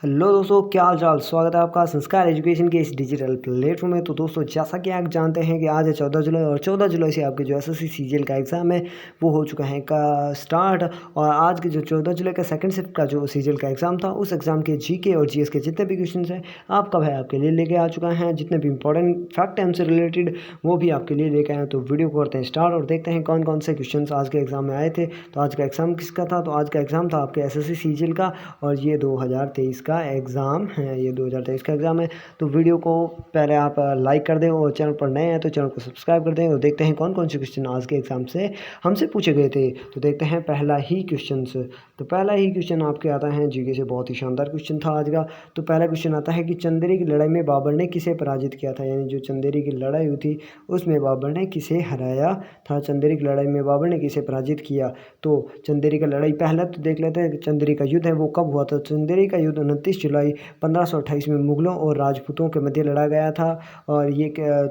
Hello दोस्तों, क्या हाल चाल। स्वागत है आपका संस्कार एजुकेशन के इस डिजिटल प्लेटफॉर्म में। तो दोस्तों, जैसा कि आप जानते हैं कि आज है 14 जुलाई और 14 जुलाई से आपके जो एसएससी सीजीएल का एग्ज़ाम है वो हो चुका है का स्टार्ट। और आज के जो 14 जुलाई का सेकंड शिफ्ट का जो सीजीएल का एग्ज़ाम था उस एग्ज़ाम के जीके और जीएस के जितने भी क्वेश्चन हैं आपका भाई आपके लिए लेके आ चुका है। जितने भी इंपॉर्टेंट फैक्ट हैं उनसे रिलेटेड वो भी आपके लिए लेके आए हैं। तो वीडियो को करते हैं स्टार्ट और देखते हैं कौन कौन से क्वेश्चन आज के एग्ज़ाम में आए थे। तो आज का एग्ज़ाम किसका था? तो आज का एग्ज़ाम था आपके एसएससी सीजीएल का और ये 2023 का एग्ज़ाम है। ये 2023 का एग्ज़ाम है। तो वीडियो को पहले आप लाइक कर दें और चैनल पर नए हैं तो चैनल को सब्सक्राइब कर दें। और देखते हैं कौन कौन से क्वेश्चन आज के एग्ज़ाम से हमसे पूछे गए थे। तो देखते हैं पहला ही क्वेश्चन। तो पहला ही क्वेश्चन आपके आता है जीके से। बहुत ही शानदार क्वेश्चन था आज का। तो पहला क्वेश्चन आता है कि चंदेरी की लड़ाई में बाबर ने किसे पराजित किया था? यानी जो चंदेरी की लड़ाई हुई थी उसमें बाबर ने किसे हराया था? चंदेरी की लड़ाई में बाबर ने किसे पराजित किया? तो चंदेरी का लड़ाई पहला तो देख लेते हैं कि चंदेरी का युद्ध है वो कब हुआ था। चंदेरी का युद्ध 29 जुलाई 1528 में मुगलों और राजपूतों के मध्य लड़ा गया था। और ये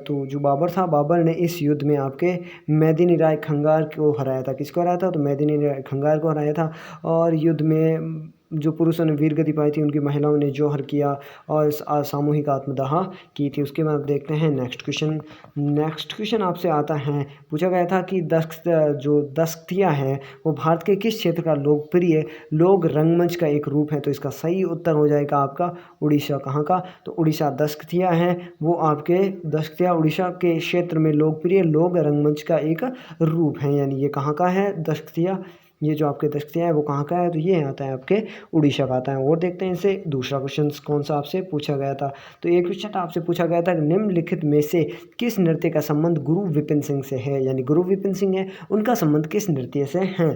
तो जो बाबर था, बाबर ने इस युद्ध में आपके मेदिनी राय खंगार को हराया था। किसको हराया था? तो मेदिनी राय खंगार को हराया था। और युद्ध में जो पुरुषों ने वीरगति पाई थी उनकी महिलाओं ने जौहर किया और सामूहिक आत्मदाह की थी। उसके बाद देखते हैं नेक्स्ट क्वेश्चन। नेक्स्ट क्वेश्चन आपसे आता है, पूछा गया था कि दस्कतिया है वो भारत के किस क्षेत्र का लोकप्रिय लोक रंगमंच का एक रूप है? तो इसका सही उत्तर हो जाएगा आपका उड़ीसा। कहाँ का? तो उड़ीसा। दस्कतिया है वो आपके दस्कतिया उड़ीसा के क्षेत्र में लोकप्रिय लोक रंगमंच का एक रूप है। यानी ये कहाँ का है दस्कतिया? ये जो आपके दस्कतिया है वो कहाँ का है? तो ये आता है आपके उड़ीसा का आता है। और देखते हैं इसे दूसरा क्वेश्चन कौन सा आपसे पूछा गया था। तो एक क्वेश्चन आपसे पूछा गया था निम्नलिखित में से किस नृत्य का संबंध गुरु विपिन सिंह से है? यानी गुरु विपिन सिंह है उनका संबंध किस नृत्य से है?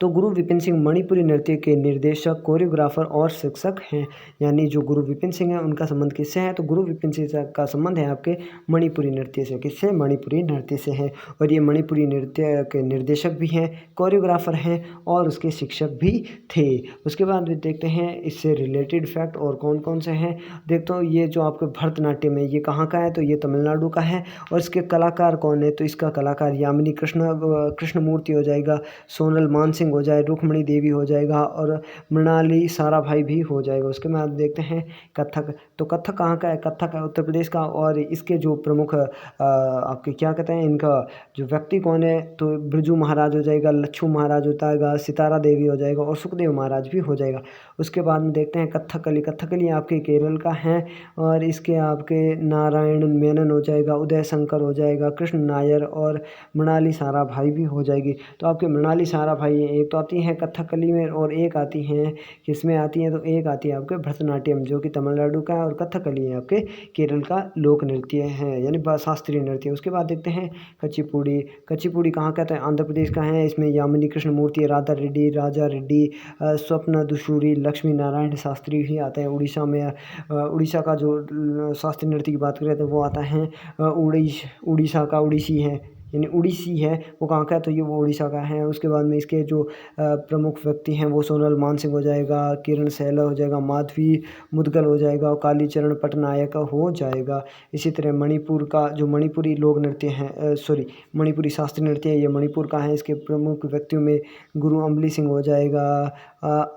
तो गुरु विपिन सिंह मणिपुरी नृत्य के निर्देशक, कोरियोग्राफर और शिक्षक हैं। यानी जो गुरु विपिन सिंह हैं उनका संबंध किससे है? तो गुरु विपिन सिंह का संबंध है आपके मणिपुरी नृत्य से। किससे? मणिपुरी नृत्य से है। और ये मणिपुरी नृत्य के निर्देशक भी हैं, कोरियोग्राफर हैं और उसके शिक्षक भी थे। उसके बाद देखते हैं इससे रिलेटेड फैक्ट और कौन कौन से हैं। देखते हो ये जो आपके भरतनाट्यम है ये कहाँ का है? तो ये तमिलनाडु का है। और इसके कलाकार कौन है? तो इसका कलाकार यामिनी कृष्णमूर्ति हो जाएगा, सोनल मानसिंह हो जाए, रुक्मणी देवी हो जाएगा और मृणाली साराभाई भी हो जाएगा। उसके बाद देखते हैं कथक। तो कथक कहाँ का है? कथक है उत्तर प्रदेश का। और इसके जो प्रमुख आपके क्या कहते हैं इनका जो व्यक्ति कौन है? तो बिरजू महाराज हो जाएगा, लच्छू महाराज हो जाएगा, सितारा देवी हो जाएगा और सुखदेव महाराज भी हो जाएगा। उसके बाद में देखते हैं कथकली। कथकली आपके केरल का है। और इसके आपके नारायण मेनन हो जाएगा, उदय शंकर हो जाएगा, कृष्ण नायर और मृणाली साराभाई भी हो जाएगी। तो आपके मृणाली साराभाई एक तो आती हैं कथकली में और एक आती हैं किसमें आती हैं? तो एक आती है आपके भरतनाट्यम जो कि तमिलनाडु का है और कथकली है आपके केरल का लोक नृत्य है यानी शास्त्रीय नृत्य। उसके बाद देखते हैं कचिपुड़ी। कचिपुड़ी कहाँ का? है आंध्र प्रदेश का है। इसमें यामिनी कृष्णमूर्ति, राधा रेड्डी, राजा रेड्डी, स्वप्न दुशूरी, लक्ष्मी नारायण शास्त्री भी आते हैं। उड़ीसा में उड़ीसा का जो शास्त्रीय नृत्य की बात करें तो वो आता है उड़ीसा का उड़ीसी है यानी उड़ीसी है वो कहाँ का है? तो ये वो उड़ीसा का है। उसके बाद में इसके जो प्रमुख व्यक्ति हैं वो सोनल मानसिंह हो जाएगा, किरण सैला हो जाएगा, माधवी मुदगल हो जाएगा और कालीचरण पटनायक हो जाएगा। इसी तरह मणिपुर का जो मणिपुरी लोक नृत्य है मणिपुरी शास्त्रीय नृत्य है ये मणिपुर का है। इसके प्रमुख व्यक्तियों में गुरु अमली सिंह हो जाएगा,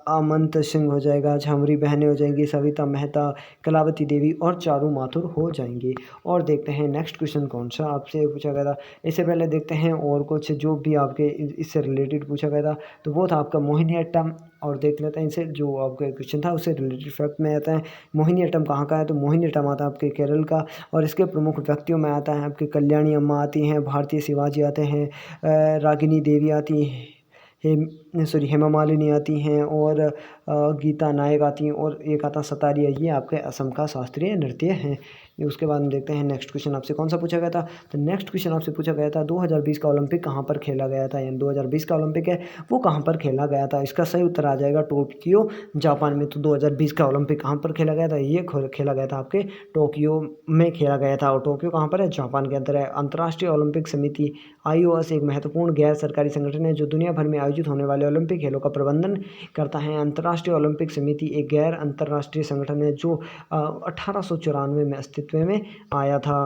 आमंत सिंह हो जाएगा, झामरी बहनें हो जाएंगी, सविता मेहता, कलावती देवी और चारू माथुर हो जाएंगी। और देखते हैं नेक्स्ट क्वेश्चन कौन सा आपसे पूछा गया था। इससे पहले देखते हैं और कुछ जो भी आपके इससे रिलेटेड पूछा गया था। तो वो था आपका मोहिनीअट्टम। और देख लेते हैं इनसे जो आपका क्वेश्चन था उससे रिलेटेड फैक्ट में आता है मोहिनीअट्टम कहाँ का है? तो मोहिनीअट्टम आता है आपके केरल का। और इसके प्रमुख व्यक्तियों में आता है आपके कल्याणी अम्मा आती हैं, भारतीय शिवाजी आते हैं, रागिनी देवी आती हैं, हेमा मालिनी आती हैं और गीता नायक आती हैं और एक आता सतारिया। ये आपके असम का शास्त्रीय नृत्य है। उसके बाद में देखते हैं नेक्स्ट क्वेश्चन आपसे कौन सा पूछा गया था। तो नेक्स्ट क्वेश्चन आपसे पूछा गया था 2020 का ओलंपिक कहाँ पर खेला गया था? यानी 2020 का ओलंपिक है वो कहाँ पर खेला गया था? इसका सही उत्तर आ जाएगा टोक्यो जापान में। तो 2020 का ओलंपिक कहाँ पर खेला गया था? ये खेला गया था आपके टोक्यो में खेला गया था। और टोक्यो कहाँ पर है? जापान के अंदर है। अंतर्राष्ट्रीय ओलंपिक समिति IOC एक महत्वपूर्ण गैर सरकारी संगठन है जो दुनिया भर में आयोजित होने वाले ओलंपिक खेलों का प्रबंधन करता है। अंतर्राष्ट्रीय ओलंपिक समिति एक गैर अंतर्राष्ट्रीय संगठन है जो 1894 में अस्तित्व में आया था।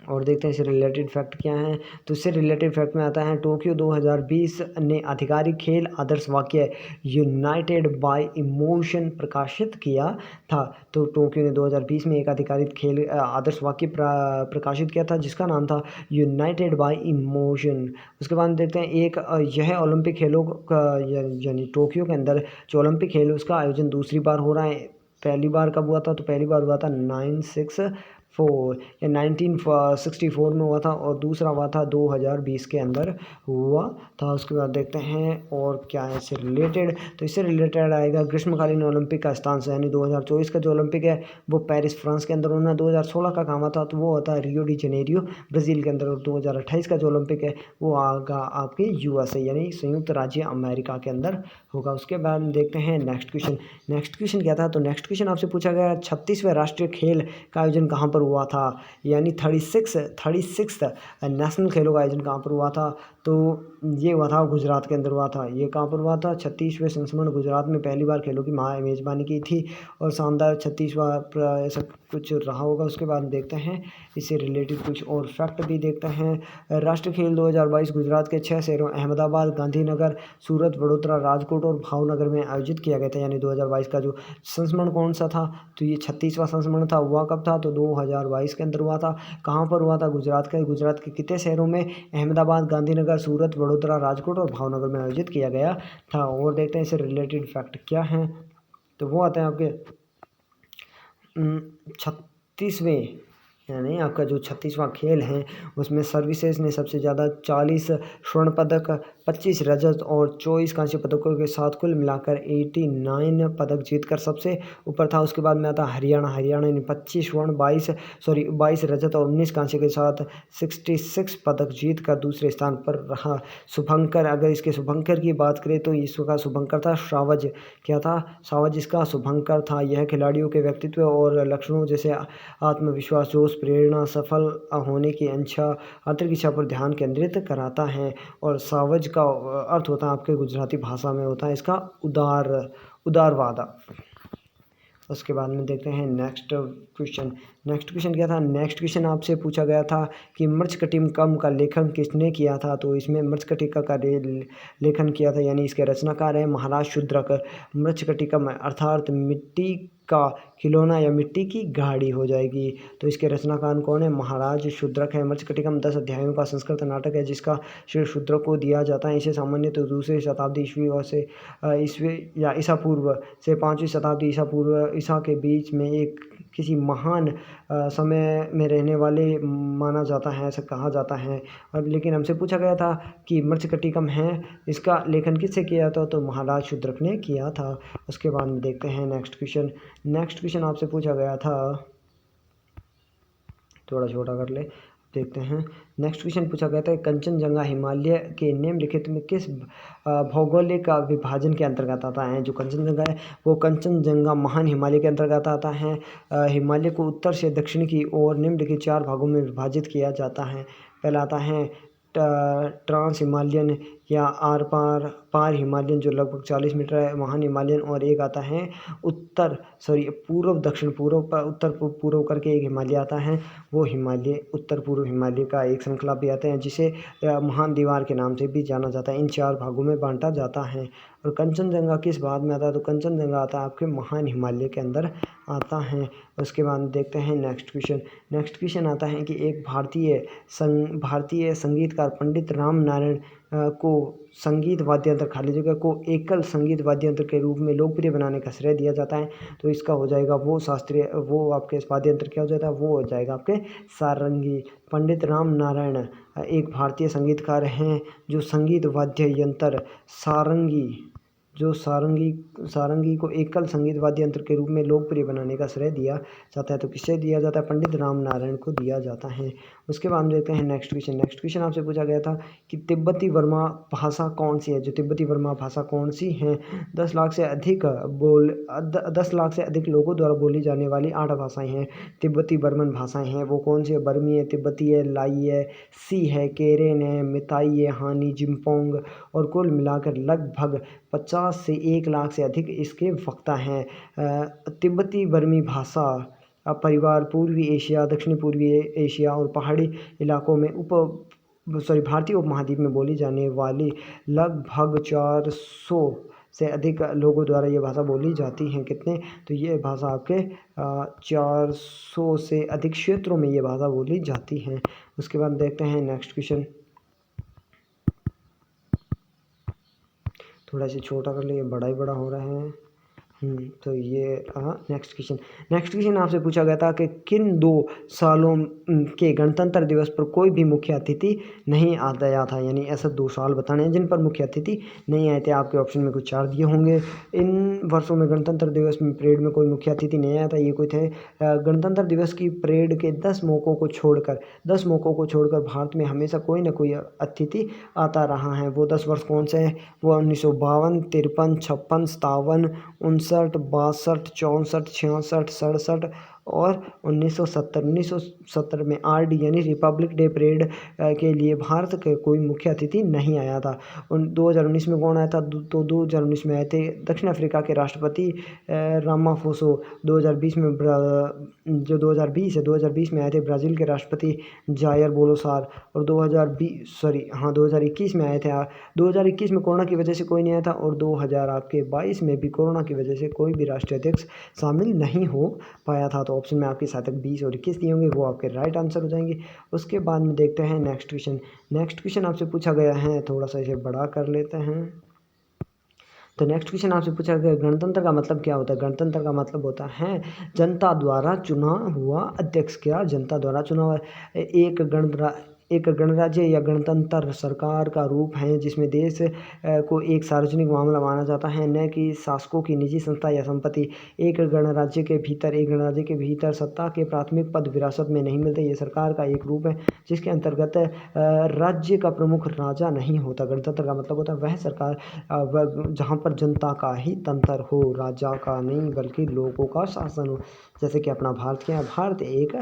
और देखते हैं इससे रिलेटेड फैक्ट क्या है। तो इससे रिलेटेड फैक्ट में आता है टोक्यो 2020 ने आधिकारिक खेल आदर्श वाक्य यूनाइटेड बाय इमोशन प्रकाशित किया था। तो टोक्यो ने 2020 में एक आधिकारिक खेल आदर्श वाक्य प्रकाशित किया था जिसका नाम था यूनाइटेड बाय इमोशन। उसके बाद देखते हैं एक यह ओलंपिक खेलों का यानी टोक्यो के अंदर जो ओलंपिक खेल है उसका आयोजन दूसरी बार हो रहा है। पहली बार कब हुआ था? तो पहली बार हुआ था 964 या 1964 में हुआ था और दूसरा हुआ था 2020 के अंदर हुआ था। उसके बाद देखते हैं और क्या है इससे रिलेटेड। तो इससे रिलेटेड आएगा ग्रीष्मकालीन ओलंपिक का स्थान से, यानी 2024 का जो ओलंपिक है वो पेरिस फ्रांस के अंदर होना है। 2016 का काम था तो वो होता है रियो डी जनेरियो ब्राज़ील के अंदर। और 2028 का जो ओलंपिक है वो आगा आपके यूएसए यानी संयुक्त राज्य अमेरिका के अंदर होगा। उसके बाद देखते हैं नेक्स्ट क्वेश्चन। नेक्स्ट क्वेश्चन क्या था? तो नेक्स्ट क्वेश्चन आपसे पूछा गया 36वें राष्ट्रीय खेल का आयोजन कहाँ पर हुआ था, यानी 36th नेशनल खेलों का आयोजन कहाँ पर हुआ था? तो ये हुआ था गुजरात के अंदर हुआ था। ये कहाँ पर हुआ था? 36वें संस्करण गुजरात में पहली बार खेलों की मेज़बानी की थी और शानदार 36वां ऐसा कुछ रहा होगा। उसके बाद देखते हैं इससे रिलेटेड कुछ और फैक्ट भी देखते हैं। राष्ट्रीय खेल 2022 गुजरात के 6 शहरों अहमदाबाद, गांधीनगर, सूरत, वडोदरा, राजकोट और भावनगर में आयोजित किया गया था। यानी 2022 का जो संस्मरण कौन सा था? तो ये 36वां संस्मरण था। हुआ कब था? तो 2022 के अंदर हुआ था। कहाँ पर हुआ था? गुजरात के कितने शहरों में? अहमदाबाद, गांधीनगर, सूरत, वडोदरा, राजकोट और भावनगर में आयोजित किया गया था। और देखते हैं इससे रिलेटेड फैक्ट क्या हैं। तो वो आते हैं आपके 36वें यानी आपका जो 36वां खेल है उसमें सर्विसेज ने सबसे ज़्यादा 40 स्वर्ण पदक, 25 रजत और 24 कांस्य पदकों के साथ कुल मिलाकर 89 पदक जीतकर सबसे ऊपर था। उसके बाद में आता हरियाणा ने 25 स्वर्ण 22 रजत और 19 कांस्य के साथ 66 पदक जीतकर दूसरे स्थान पर रहा। शुभंकर, अगर इसके शुभंकर की बात करें तो इसका शुभंकर था सावज। क्या था? सावज इसका शुभंकर था। यह खिलाड़ियों के व्यक्तित्व और लक्षणों जैसे आत्मविश्वास, जोश, प्रेरणा, सफल होने की आंतरिक इच्छा पर ध्यान केंद्रित कराता है। और सावज का अर्थ होता है आपके गुजराती भाषा में होता है इसका उदारवाद। उसके बाद में देखते हैं नेक्स्ट क्वेश्चन। नेक्स्ट क्वेश्चन क्या था? नेक्स्ट क्वेश्चन आपसे पूछा गया था कि मृच्छकटिकम का लेखन किसने किया था? तो इसमें मृच्छकटिका का लेखन किया था, यानी इसके रचनाकार हैं महाराज शूद्रक। मृच्छकटिकम अर्थात मिट्टी का खिलौना या मिट्टी की गाड़ी हो जाएगी। तो इसके रचनाकार कौन है? महाराज शूद्रक है। मृच्छकटिकम 10 अध्यायों का संस्कृत नाटक है जिसका श्री शूद्रक को दिया जाता है। इसे सामान्य तो दूसरी शताब्दी ईस्वी और से ईस्वी या ईसा पूर्व से 5वीं शताब्दी ईसा के बीच में एक किसी महान समय में रहने वाले माना जाता है, ऐसा कहा जाता है। और लेकिन हमसे पूछा गया था कि मृच्छकटिकम है इसका लेखन किससे किया था? तो महाराज शूद्रक ने किया था। उसके बाद में देखते हैं नेक्स्ट क्वेश्चन। नेक्स्ट क्वेश्चन आपसे पूछा गया था, थोड़ा छोटा कर ले, देखते हैं। नेक्स्ट क्वेश्चन पूछा गया था कंचनजंगा हिमालय के निम्नलिखित में किस भौगोलिक विभाजन के अंतर्गत आता है? जो कंचनजंगा है वो कंचनजंगा महान हिमालय के अंतर्गत आता है। हिमालय को उत्तर से दक्षिण की ओर निम्नलिखित 4 भागों में विभाजित किया जाता है। पहला आता है ट्रांस हिमालयन या आर पार हिमालयन जो लगभग 40 मीटर है, महान हिमालयन। और एक आता है पूर्व दक्षिण पूर्व पर उत्तर पूर्व करके एक हिमालय आता है, वो हिमालय उत्तर पूर्व हिमालय का एक श्रृंखला भी आते हैं जिसे महान दीवार के नाम से भी जाना जाता है। इन 4 भागों में बांटा जाता है। और कंचनजंगा किस भाग में आता है? तो कंचनजंगा आता है आपके महान हिमालय के अंदर आता है। उसके बाद देखते हैं नेक्स्ट क्वेश्चन। नेक्स्ट क्वेश्चन आता है कि एक भारतीय संगीतकार पंडित राम नारायण को संगीत वाद्य यंत्र खाली जगह को एकल संगीत वाद्य यंत्र के रूप में लोकप्रिय बनाने का श्रेय दिया जाता है। तो इसका हो जाएगा वो आपके वाद्य यंत्र क्या हो जाता है? वो हो जाएगा आपके सारंगी। पंडित राम नारायण एक भारतीय संगीतकार हैं जो संगीत वाद्य यंत्र सारंगी को एकल संगीत वाद्य यंत्र के रूप में लोकप्रिय बनाने का श्रेय दिया जाता है। तो किससे दिया जाता है? पंडित राम नारायण को दिया जाता है। उसके बाद देखते हैं नेक्स्ट क्वेश्चन। नेक्स्ट क्वेश्चन आपसे पूछा गया था कि तिब्बती बर्मा भाषा कौन सी है? जो तिब्बती बर्मा भाषा कौन सी है? 10 लाख से अधिक लोगों द्वारा बोली जाने वाली 8 भाषाएं हैं तिब्बती बर्मन भाषाएं हैं। वो कौन सी है? बर्मी है, तिब्बती है, लाई है, सी है, केरेन है, मिताई है, हानी, जिम्पोंग। और कुल मिलाकर लगभग 50 से 1 लाख से अधिक इसके वक्ता हैं। तिब्बती बर्मी भाषा परिवार पूर्वी एशिया, दक्षिणी पूर्वी एशिया और पहाड़ी इलाकों में भारतीय उपमहाद्वीप में बोली जाने वाली लगभग 400 से अधिक लोगों द्वारा ये भाषा बोली जाती है। कितने? तो ये भाषा आपके 400 से अधिक क्षेत्रों में ये भाषा बोली जाती है। उसके बाद देखते हैं नेक्स्ट क्वेश्चन। थोड़ा सा छोटा कर लिए, बड़ा ही बड़ा हो रहा है। तो ये नेक्स्ट क्वेश्चन आपसे पूछा गया था कि किन 2 सालों के गणतंत्र दिवस पर कोई भी मुख्य अतिथि नहीं आया था, यानी ऐसे 2 साल बताने हैं जिन पर मुख्य अतिथि नहीं आए थे। आपके ऑप्शन में कुछ 4 दिए होंगे। इन वर्षों में गणतंत्र दिवस में परेड में कोई मुख्य अतिथि नहीं आया था, ये कोई थे। गणतंत्र दिवस की परेड के 10 मौक़ों को छोड़कर भारत में हमेशा कोई ना कोई अतिथि आता रहा है। वो 10 वर्ष कौन से हैं? वो 1952, 53, 56, 57, 59, 62, 64, 66, 67 और 1970। 1970 में RD यानी रिपब्लिक डे परेड के लिए भारत के कोई मुख्य अतिथि नहीं आया था। 2019 में कौन आया था? तो 2019 में आए थे दक्षिण अफ्रीका के राष्ट्रपति रामाफोसो। 2020 में 2020 में आए थे ब्राज़ील के राष्ट्रपति जायर बोलोसार। और 2021 में आए थे। 2021 में कोरोना की वजह से कोई नहीं आया था। और 2022 में भी कोरोना की वजह से कोई भी राष्ट्रीय अध्यक्ष शामिल नहीं हो पाया था। तो ऑप्शन में आपके साथ 20 और 21 दिए होंगे, वो आपके राइट आंसर हो जाएंगे। उसके बाद में देखते हैं नेक्स्ट क्वेश्चन आपसे पूछा गया है, थोड़ा सा इसे बड़ा कर लेते हैं। तो नेक्स्ट क्वेश्चन आपसे पूछा गया गणतंत्र का मतलब क्या होता है? गणतंत्र का मतलब होता है जनता द्वारा चुना हुआ अध्यक्ष। क्या? जनता द्वारा चुना हुआ एक गणराज्य या गणतंत्र सरकार का रूप है जिसमें देश को एक सार्वजनिक मामला माना जाता है, न कि शासकों की निजी संस्था या संपत्ति। एक गणराज्य के भीतर सत्ता के प्राथमिक पद विरासत में नहीं मिलते। ये सरकार का एक रूप है जिसके अंतर्गत राज्य का प्रमुख राजा नहीं होता। गणतंत्र का मतलब होता है वह सरकार जहाँ पर जनता का ही तंत्र हो, राजा का नहीं बल्कि लोगों का शासन हो। जैसे कि अपना भारत क्या है? भारत एक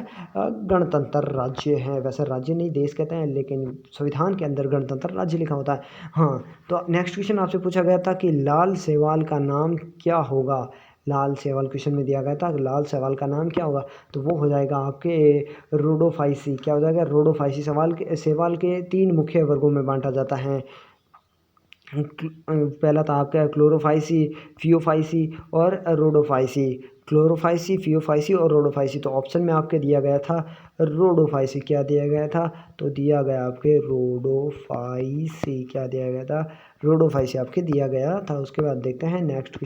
गणतंत्र राज्य है। वैसे राज्य नहीं देश कहते हैं, लेकिन संविधान के अंदर गणतंत्र राज्य लिखा होता है। हाँ, तो नेक्स्ट क्वेश्चन आपसे पूछा गया था कि लाल सेवाल का नाम क्या होगा? लाल सेवाल क्वेश्चन में दिया गया था कि लाल सेवाल का नाम क्या होगा? तो वो हो जाएगा आपके रोडोफाइसी। क्या हो जाएगा? रोडोफाइसी। सेवाल के 3 मुख्य वर्गों में बांटा जाता है। पहला था आपका क्लोरोफाइसी, फियोफाइसी और रोडोफाइसी। क्लोरोफाइसी, फियोफाइसी और रोडोफाइसी। तो ऑप्शन में आपके दिया गया था रोडोफाइसी। क्या दिया गया था? तो दिया गया आपके रोडोफाइसी। क्या दिया गया था? रोडोफाइसी आपके दिया गया था। उसके बाद देखते हैं नेक्स्ट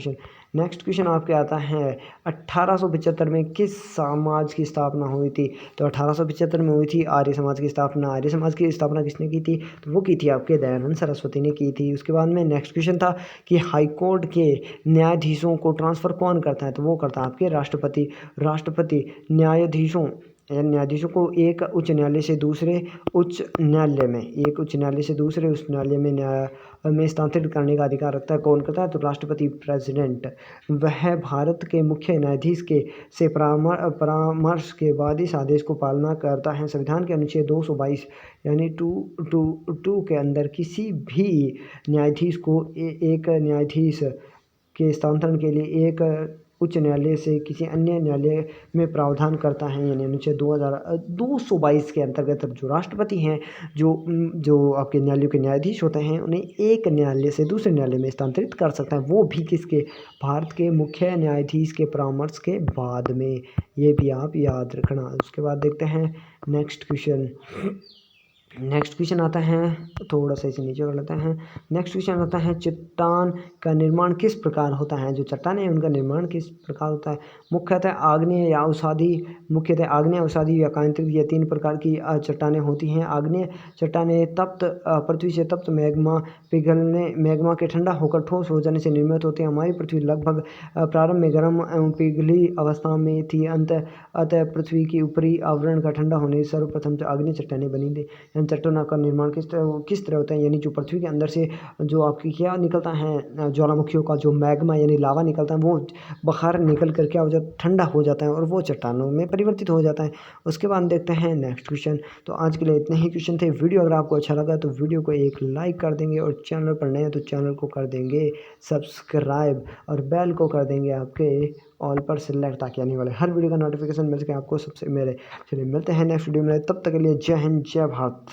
क्वेश्चन आपके आता है 1875 में किस समाज की स्थापना हुई थी? तो 1875 में हुई थी आर्य समाज की स्थापना। आर्य समाज की स्थापना किसने की थी? तो वो की थी आपके दयानंद सरस्वती ने की थी। उसके बाद में नेक्स्ट क्वेश्चन था कि हाईकोर्ट के न्यायाधीशों को ट्रांसफ़र कौन करता है? तो वो करता है आपके राष्ट्रपति न्यायाधीशों को एक उच्च न्यायालय से दूसरे उच्च न्यायालय में स्थानांतरित करने का अधिकार रखता है। कौन करता है? तो राष्ट्रपति, प्रेसिडेंट। वह भारत के मुख्य न्यायाधीश से परामर्श के बाद इस आदेश को पालना करता है। संविधान के अनुच्छेद 222 यानी 2 के अंदर किसी भी न्यायाधीश को एक न्यायाधीश के स्थानांतरण के लिए एक उच्च न्यायालय से किसी अन्य न्यायालय में प्रावधान करता है। यानी अनुच्छेद 222 के अंतर्गत जो राष्ट्रपति हैं, जो आपके न्यायालयों के न्यायाधीश होते हैं, उन्हें एक न्यायालय से दूसरे न्यायालय में स्थानांतरित कर सकता है, वो भी किसके? भारत के मुख्य न्यायाधीश के परामर्श के बाद में। ये भी आप याद रखना। उसके बाद देखते हैं नेक्स्ट क्वेश्चन आता है, थोड़ा सा इसे नीचे कर लेते हैं। नेक्स्ट क्वेश्चन आता है चट्टान का निर्माण किस प्रकार होता है? जो चट्टान है उनका निर्माण किस प्रकार होता है? मुख्यतः आग्नेय या अवसादी या कांतिक, ये 3 प्रकार की चट्टानें होती हैं। आग्नेय चट्टानें पृथ्वी से तप्त मैग्मा के ठंडा होकर ठोस हो जाने से निर्मित होते हैं। हमारी पृथ्वी लगभग प्रारंभ में गर्म एवं पिघली अवस्था में थी। अतः पृथ्वी की ऊपरी आवरण का ठंडा होने से सर्वप्रथम आग्नेय चट्टानें बनी थी। चट्टानों का निर्माण किस तरह होता है? यानी जो पृथ्वी के अंदर से जो आपकी क्या निकलता है, ज्वालामुखियों का जो मैग्मा यानी लावा निकलता है, वो बाहर निकल कर क्या हो जाता है? ठंडा हो जाता है और वो चट्टानों में परिवर्तित हो जाता है। उसके बाद देखते हैं नेक्स्ट क्वेश्चन। तो आज के लिए इतने ही क्वेश्चन थे। वीडियो अगर आपको अच्छा लगा तो वीडियो को एक लाइक कर देंगे, और चैनल पर नए हैं तो चैनल को कर देंगे सब्सक्राइब, और बेल को कर देंगे आपके ऑल पर सिलेक्ट, ताकि आने वाले हर वीडियो का नोटिफिकेशन मिल सके आपको सबसे मेरे। चलिए मिलते हैं नेक्स्ट वीडियो में, तब तक के लिए जय हिंद जय भारत।